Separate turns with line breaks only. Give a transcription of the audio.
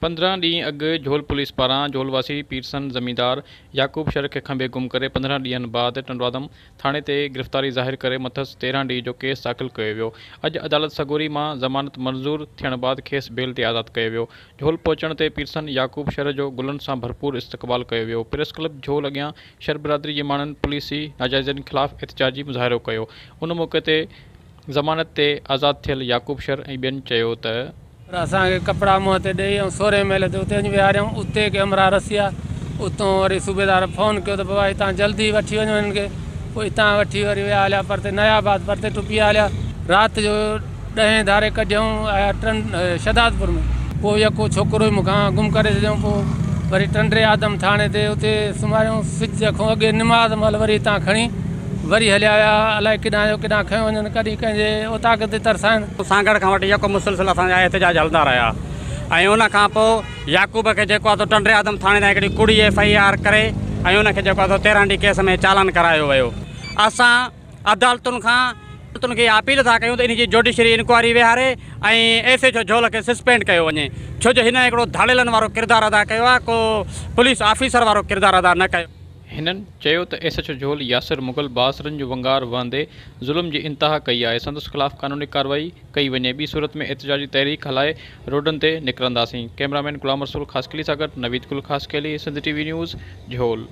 15 ॾींहं अॻु झोल पुलिस पारां झोलवासी पीरसन ज़मींदार याकूब शर खे खंबे गुम करे 15 ॾींहंनि बाद टंडवादम थाणे ते गिरफ़्तारी ज़ाहिर करे मथस 13 ॾींहं जो केस दाख़िल कयो वियो। अॼु अदालत सगोरी मां ज़मानत मंज़ूर थियण बाद खेसि बेल ते आज़ादु कयो वियो। झोल पहुचण ते पीरसन याकूब शर जो गुलनि सां भरपूर इस्तक़बाल कयो वियो। प्रेस क्लब झोल अॻियां शर बिरादरी जे माण्हुनि पुलिसी नाजाइज़नि ख़िलाफ़ एहतजाजी मुज़ाहिरो कयो। उन मौक़े ते ज़मानत ते आज़ादु थियल याकूब शर ऐं ॿियनि चयो त
असांखे कपिड़ा मुंहं ते ॾेई ऐं 16 मेल ते उते विहारियऊं। उते कैमरा रसी आहे। उतां वरी सूबेदार फ़ोन कयो त बाबा हितां जल्दी वठी वञो हिननि खे। पोइ हितां वठी वरी विया हलिया परते नयाबाद परते टुपी हलिया। राति जो 10 धारे कढियऊं आया शदादपुर में। पोइ यको छोकिरो ई मूंखां गुम करे छॾियऊं। पोइ वरी टंडरे आदम थाणे ते उते सुम्हारियऊं। सिज खां अॻे निमाज़ महिल वरी हितां खणी वरी हलिया विया। अलाए किॾां जो किॾां खयो वञनि, कॾहिं कंहिंजे उताक ते तरसाइनि।
सांगड़ खां वठी यको मुसलसिल असांजा एहतजाज हलंदा रहिया ऐं उन खां पोइ याकूब खे जेको आहे टंडरे आदम थाणे ताईं हिकिड़ी कुड़ी FIR करे ऐं उनखे जेको आहे 13 ॾींहं केस में चालान करायो वियो। असां अदालतुनि खे अपील था कयूं त इन जी जुडिशरी इंक्वायरी विहारे ऐं SHO झोल खे सस्पेंड कयो वञे, छो जो हिन हिकिड़ो धाड़ेलनि वारो किरदारु अदा कयो आहे, को पुलिस ऑफिसर वारो किरदारु अदा न कयो।
हिननि चयो त SHO झोल यासिर मुग़ल बासरनि जो वंगार वहंदे ज़ुल्म जी इंतहा कई आहे। संदसि ख़िलाफ़ कानूनी कार्रवाई कई वञे। ॿी सूरत में एहतजाजी तहरीक हलाए रोडनि ते निकिरंदासीं। कैमरामैन गुलाम रसूल ख़ासकेली सां गॾु नवीद गुल ख़ासकेली, सिंध TV न्यूज़ झोल।